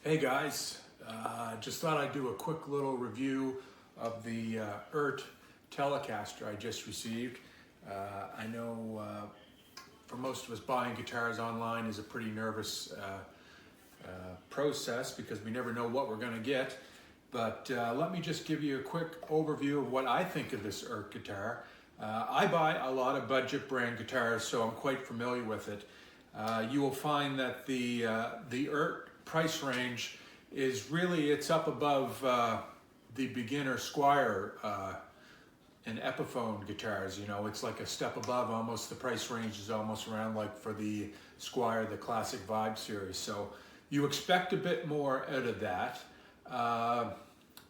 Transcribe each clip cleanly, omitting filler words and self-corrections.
Hey guys, just thought I'd do a quick little review of the EART Telecaster I just received. I know for most of us buying guitars online is a pretty nervous process because we never know what we're going to get. But let me just give you a quick overview of what I think of this EART guitar. I buy a lot of budget brand guitars, so I'm quite familiar with it. You will find that the EART price range is really, it's up above the beginner Squire and Epiphone guitars. You know, it's like a step above almost. The price range is almost around like for the Squire, the Classic Vibe series. So you expect a bit more out of that.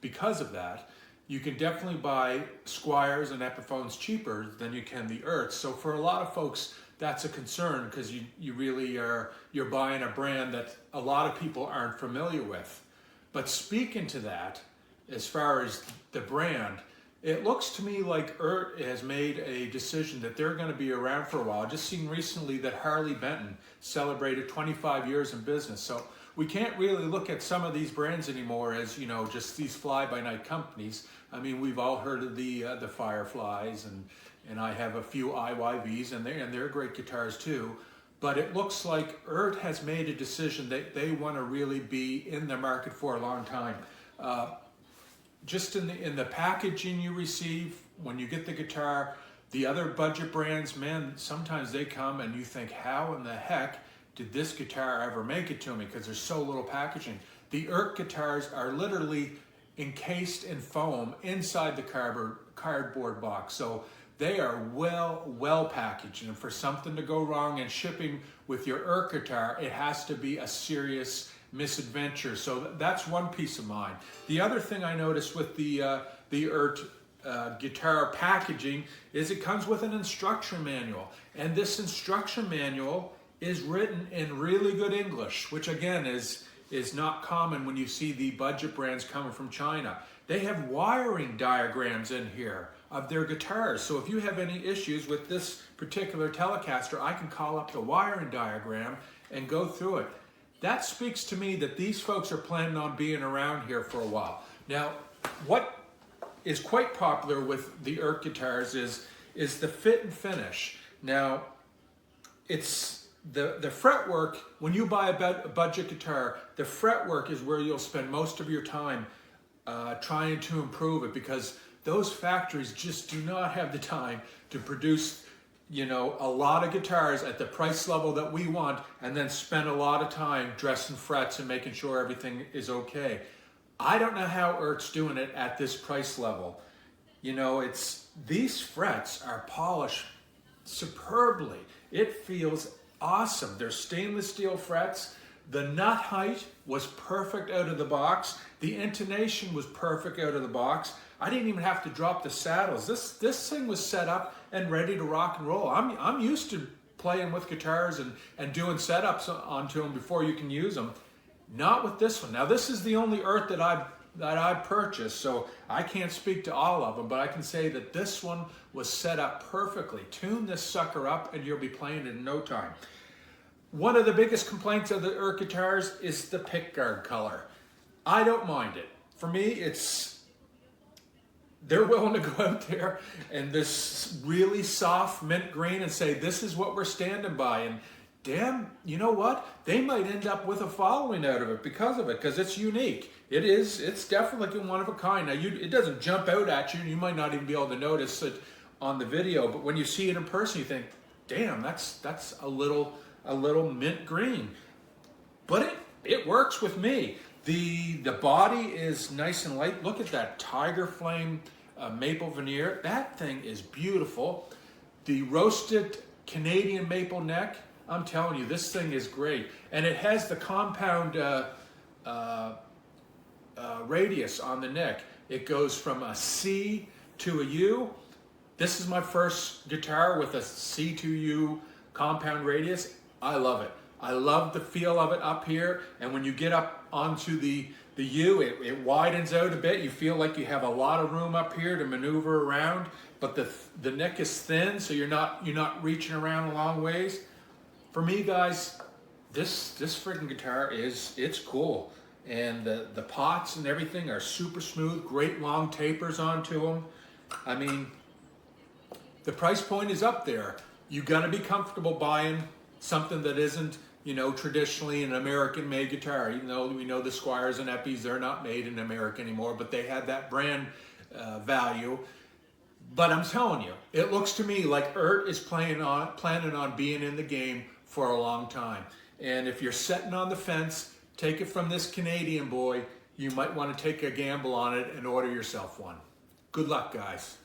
Because of that, you can definitely buy Squires and Epiphones cheaper than you can the EARTs. So for a lot of folks, that's a concern because you really you're buying a brand that a lot of people aren't familiar with. But speaking to that, as far as the brand, it looks to me like EART has made a decision that they're going to be around for a while. Just seen recently that Harley Benton celebrated 25 years in business. So we can't really look at some of these brands anymore as, you know, just these fly-by-night companies. I mean, we've all heard of the Fireflies, and I have a few IYVs, and they're great guitars too. But it looks like EART has made a decision that they want to really be in the market for a long time. Just in the packaging you receive when you get the guitar, the other budget brands, man, sometimes they come and you think, how in the heck did this guitar ever make it to me? Because there's so little packaging. The EART guitars are literally encased in foam inside the cardboard box. So they are well packaged. And for something to go wrong and shipping with your EART guitar, it has to be a serious misadventure. So that's one piece of mind. The other thing I noticed with the EART guitar packaging is it comes with an instruction manual. And this instruction manual is written in really good English, which again is not common when you see the budget brands coming from China. They have wiring diagrams in here of their guitars. So if you have any issues with this particular Telecaster, I can call up the wiring diagram and go through it. That speaks to me that these folks are planning on being around here for a while. Now, what is quite popular with the EART guitars is the fit and finish. Now, it's the fretwork. When you buy a budget guitar, the fretwork is where you'll spend most of your time trying to improve it, because those factories just do not have the time to produce, you know, a lot of guitars at the price level that we want and then spend a lot of time dressing frets and making sure everything is okay. I don't know how EART's doing it at this price level. You know, these frets are polished superbly. It feels awesome. They're stainless steel frets. The nut height was perfect out of the box. The intonation was perfect out of the box. I didn't even have to drop the saddles. This thing was set up and ready to rock and roll. I'm used to playing with guitars and doing setups onto them before you can use them. Not with this one. Now this is the only EART that I've purchased, so I can't speak to all of them, but I can say that this one was set up perfectly. Tune this sucker up and you'll be playing it in no time. One of the biggest complaints of the EART guitars is the pickguard color. I don't mind it. For me, they're willing to go out there and this really soft mint green and say, this is what we're standing by. And damn, you know what? They might end up with a following out of it because of it, because it's unique. It's definitely one of a kind. Now, it doesn't jump out at you, and you might not even be able to notice it on the video, but when you see it in person, you think, damn, that's a little mint green. But it works with me. The body is nice and light. Look at that tiger flame maple veneer. That thing is beautiful. The roasted Canadian maple neck, I'm telling you, this thing is great. And it has the compound radius on the neck. It goes from a C to a U. This is my first guitar with a C to U compound radius. I love it. I love the feel of it up here, and when you get up onto the U, it widens out a bit. You feel like you have a lot of room up here to maneuver around, but the neck is thin, so you're not reaching around a long ways. For me, guys, this freaking guitar it's cool. and the pots and everything are super smooth, great long tapers onto them. I mean, the price point is up there. You got to be comfortable buying something that isn't, you know, traditionally an American-made guitar. Even though we know the Squiers and Eppies, they're not made in America anymore, but they had that brand value. But I'm telling you, it looks to me like EART is planning on being in the game for a long time. And if you're sitting on the fence, take it from this Canadian boy, you might want to take a gamble on it and order yourself one. Good luck, guys.